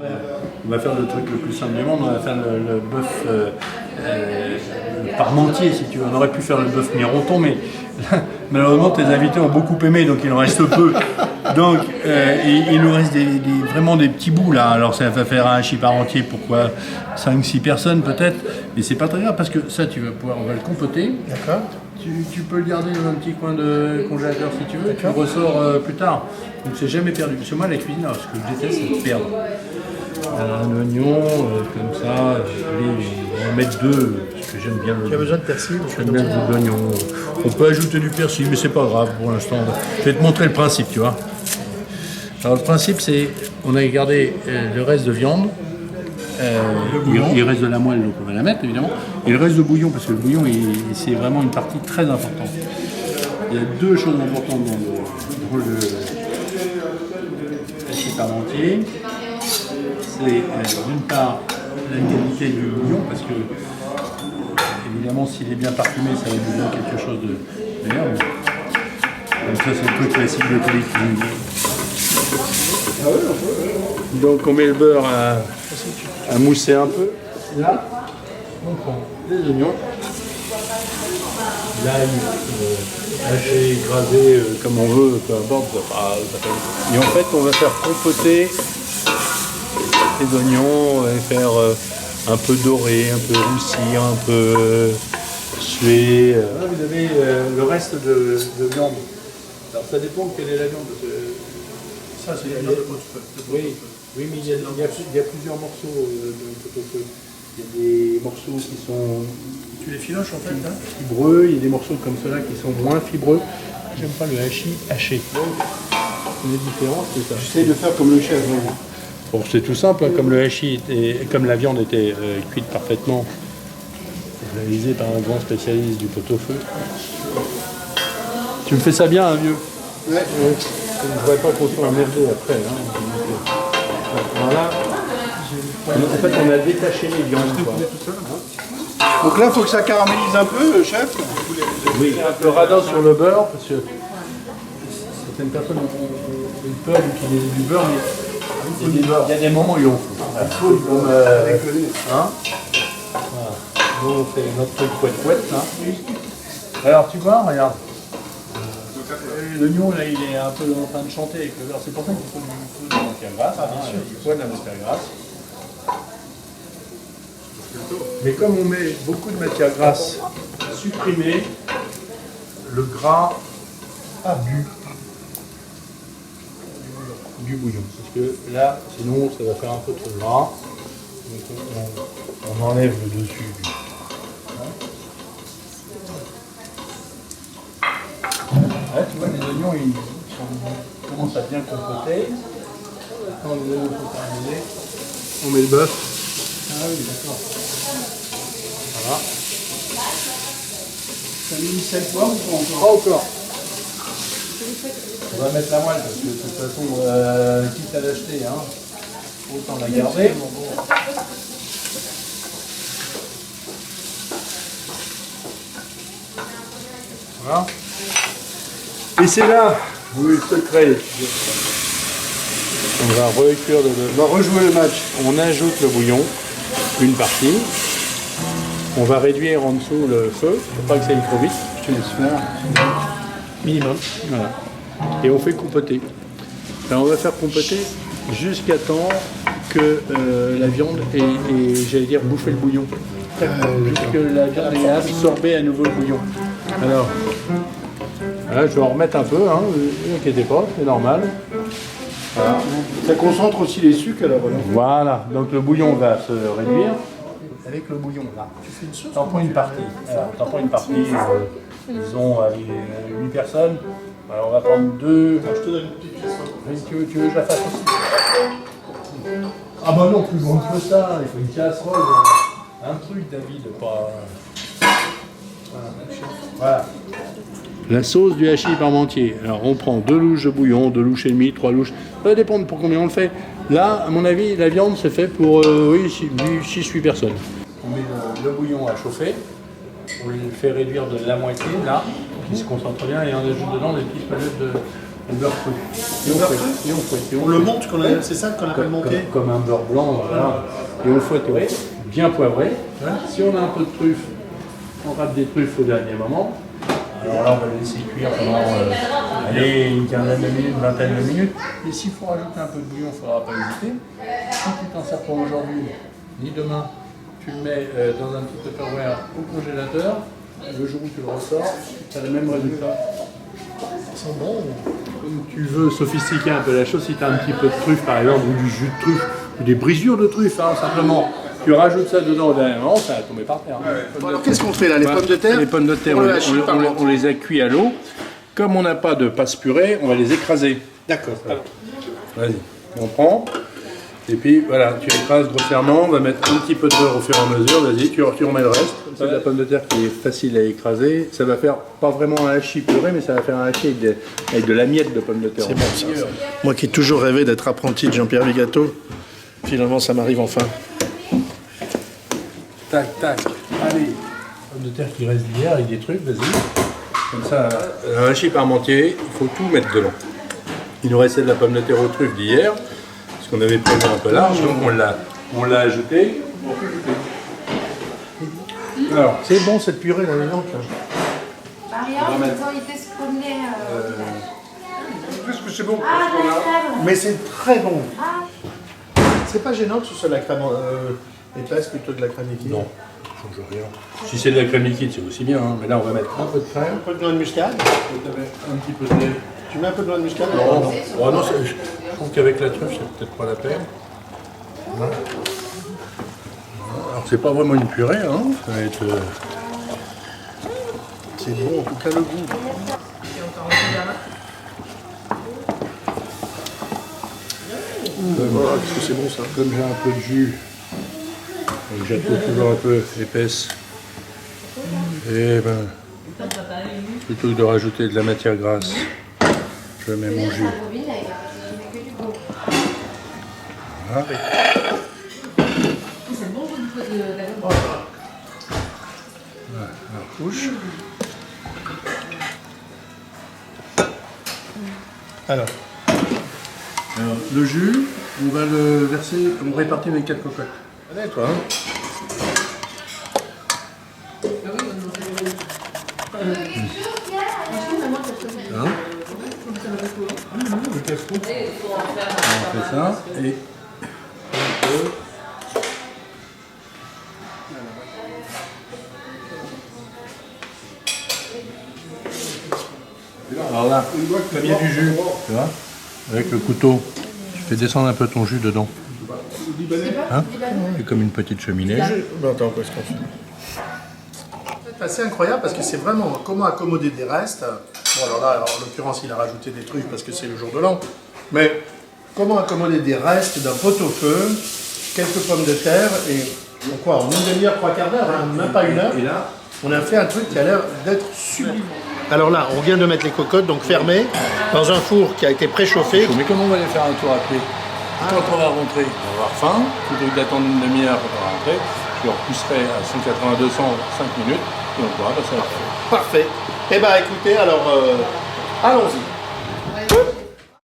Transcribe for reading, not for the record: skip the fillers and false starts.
On va faire le truc le plus simple du monde, on va faire le bœuf parmentier si tu veux. On aurait pu faire le bœuf mironton, mais malheureusement tes invités ont beaucoup aimé, donc il en reste peu. Donc il nous reste vraiment des petits bouts là. Alors ça va faire un hachis parmentier, pourquoi 5-6 personnes peut-être, mais c'est pas très grave parce que ça on va le compoter. D'accord. Tu peux le garder dans un petit coin de congélateur si tu veux, tu le ressors plus tard. Donc c'est jamais perdu. Parce que moi la cuisine, alors, ce que je déteste c'est de perdre. Un oignon comme ça, on va en mettre 2 parce que j'aime bien le. Tu as besoin de persil? J'aime bien l'oignon. On peut ajouter du persil, mais c'est pas grave pour l'instant. Je vais te montrer le principe, tu vois. Alors le principe c'est, on a gardé le reste de viande. Il reste de la moelle, donc on va la mettre évidemment. Et le reste de bouillon, parce que le bouillon c'est vraiment une partie très importante. Il y a 2 choses importantes dans le hachis parmentier. C'est d'une part la qualité du bouillon, parce que évidemment s'il est bien parfumé, ça va nous donner quelque chose de meilleur. Donc ça c'est le truc classique de tous les cuisiniers. Donc on met le beurre à mousser un peu. Là, on prend les oignons, l'ail haché, écrasé, comme on veut, peu importe. Et en fait on va faire compoter les oignons, et faire un peu doré, un peu roussir, un peu suer. Là, vous avez le reste de viande. Alors ça dépend quelle est la viande. Ça, c'est la viande de pot-au-feu. Oui, mais il y a plusieurs morceaux de pot-au-feu. Il y a des morceaux qui sont. Tu les filoches en fait là? Fibreux, il y a des morceaux comme ceux-là qui sont moins fibreux. J'aime pas le hachis haché. La différence, c'est ça. J'essaye de faire comme le chef. Bon, c'est tout simple, hein, comme le hachis comme la viande était cuite parfaitement, réalisée par un grand spécialiste du pot-au-feu. Tu me fais ça bien, hein, vieux? Ouais. Je ne voudrais pas qu'on soit emmerdé après. Hein. Voilà. En fait, on a détaché les viandes. Donc là, il faut que ça caramélise un peu, chef. Oui, un peu radin sur le beurre, parce que certaines personnes ont peur d'utiliser du beurre, mais il y a des moments où il en faut. Il faut comme, hein, voilà. Nous, on fait notre truc couette-couette. Hein. Alors, tu vois, regarde. L'oignon, là, il est un peu en train de chanter avec le beurre. C'est pour ça qu'il faut de la matière grasse. Bien sûr. Il faut de la matière grasse. Mais comme on met beaucoup de matière grasse supprimée, le gras a bu du bouillon. Parce que là, sinon, ça va faire un peu trop gras. Donc on enlève le dessus. Là, tu vois, les oignons, ils commencent à bien compoter. Quand les oignons sont terminés, on met le bœuf. Ah oui, d'accord. Voilà. Ça a mis une sel poivre ou pas encore? Pas encore. On va mettre la moelle parce que de toute façon, quitte à l'acheter, hein, autant la garder. Voilà. Et c'est là où est le secret. On va recuire On va rejouer le match. On ajoute le bouillon, une partie. On va réduire en dessous le feu, pour pas que ça aille trop vite. Je te laisse faire. Minimum. Voilà. Et on fait compoter. Alors on va faire compoter jusqu'à temps que la viande ait, j'allais dire, bouffé le bouillon. Jusque la viande ait absorbé à nouveau le bouillon. Alors, là, je vais en remettre un peu, hein, ne vous inquiétez pas, c'est normal. Voilà. Ça concentre aussi les sucres alors. Voilà, donc le bouillon va se réduire. Avec le bouillon là, tu fais une sauce. T'en prends une partie. T'en prends une partie, disons, avec 8 personnes. Alors on va prendre 2. Je te donne une petite casserole. Tu veux que je la fasse aussi? Ah bah non, plus grande que ça, il faut une casserole. Un truc, David, pas. Voilà. La sauce du hachis parmentier. Alors on prend 2 louches de bouillon, 2 louches et demie, 3 louches. Ça va dépendre pour combien on le fait. Là, à mon avis, la viande se fait pour 6-8 personnes. On met le bouillon à chauffer. On le fait réduire de la moitié, là, qui se concentre bien, et on ajoute dedans des petites palettes Un beurre cru. Et on fouette. Et on fouette. Et On le monte, c'est ça qu'on appelle monter. Comme un beurre blanc, voilà. Et on le fouette bien poivré. Si on a un peu de truffe, on râpe des truffes au dernier moment. Alors là, on va le laisser cuire pendant une quinzaine de minutes, une vingtaine de minutes. Et s'il faut rajouter un peu de bouillon, il ne faudra pas hésiter. Si tu t'en sers pas aujourd'hui, ni demain, tu le mets dans un petit Tupperware au congélateur. Le jour où tu le ressors, tu as le même résultat. Ça sent bon. Comme tu veux sophistiquer un peu la chose, si tu as un petit peu de truffe par exemple, ou du jus de truffe, ou des brisures de truffe, hein, simplement, tu rajoutes ça dedans au dernier moment, ça va tomber par terre. Bon, alors qu'est-ce qu'on fait là? Les pommes de terre? Les pommes de terre, on les a cuits à l'eau. Comme on n'a pas de pâte purée, on va les écraser. D'accord. Vas-y, on prend. Et puis voilà, tu écrases grossièrement, on va mettre un petit peu de beurre au fur et à mesure, vas-y, tu remets le reste. C'est de la pomme de terre qui est facile à écraser. Ça va faire pas vraiment un hachis puré, mais ça va faire un hachis avec de la miette de pomme de terre. C'est bon ça. Moi qui ai toujours rêvé d'être apprenti de Jean-Pierre Vigato, finalement ça m'arrive enfin. Tac, tac, allez. Pomme de terre qui reste d'hier avec des trucs, vas-y. Comme ça, un hachis parmentier, il faut tout mettre dedans. Il nous restait de la pomme de terre aux truffes d'hier, parce qu'on avait prévu un peu large, donc on l'a ajouté. Alors, C'est bon cette purée là, les là. Maria, ils étaient se promener. Plus que c'est bon. Ah, la crème. Mais c'est très bon. Ah, C'est pas gênant que ce soit de la crème épaisse plutôt que de la crème liquide? non, ça change rien. Si c'est de la crème liquide, c'est aussi bien, hein. Mais là on va mettre un peu de crème, Un peu de noix de muscade. un petit peu de lait. Tu mets un peu de noix de muscade? Non, oh, non, je trouve qu'avec la truffe, c'est peut-être pas la peine. Voilà. Alors c'est pas vraiment une purée, hein. Ça va être. C'est bon, en tout cas le goût. Qu'est-ce que c'est bon ça. Comme j'ai un peu de jus, donc j'ai toujours un peu épaisse, et ben, plutôt que de rajouter de la matière grasse, je mets mon jus. Voilà. Couche. Alors, le jus, on va le verser, on répartit avec 4 cocottes. Allez, toi. Le casse-cou. On fait ça et alors là, comme il y a du jus, tu vois, avec le couteau, tu fais descendre un peu ton jus dedans. Hein? C'est comme une petite cheminée. Ben, attends, qu'est-ce qu'on fait? C'est assez incroyable parce que c'est vraiment comment accommoder des restes. Bon, alors là, en l'occurrence, il a rajouté des trucs parce que c'est le jour de l'an. Mais comment accommoder des restes d'un pot-au-feu, quelques pommes de terre et quoi, en une demi-heure, 3/4 d'heure, hein, même pas une heure. Et là, On a fait un truc qui a l'air d'être sublime. Alors là, on vient de mettre les cocottes, donc fermées, dans un four qui a été préchauffé. mais comment on va aller faire un tour après? Quand on va rentrer, on va avoir faim, plutôt que d'attendre une demi-heure pour rentrer, je repousserai à 180-200 5 minutes et on pourra passer à la fin. Parfait. Eh bien écoutez, alors allons-y.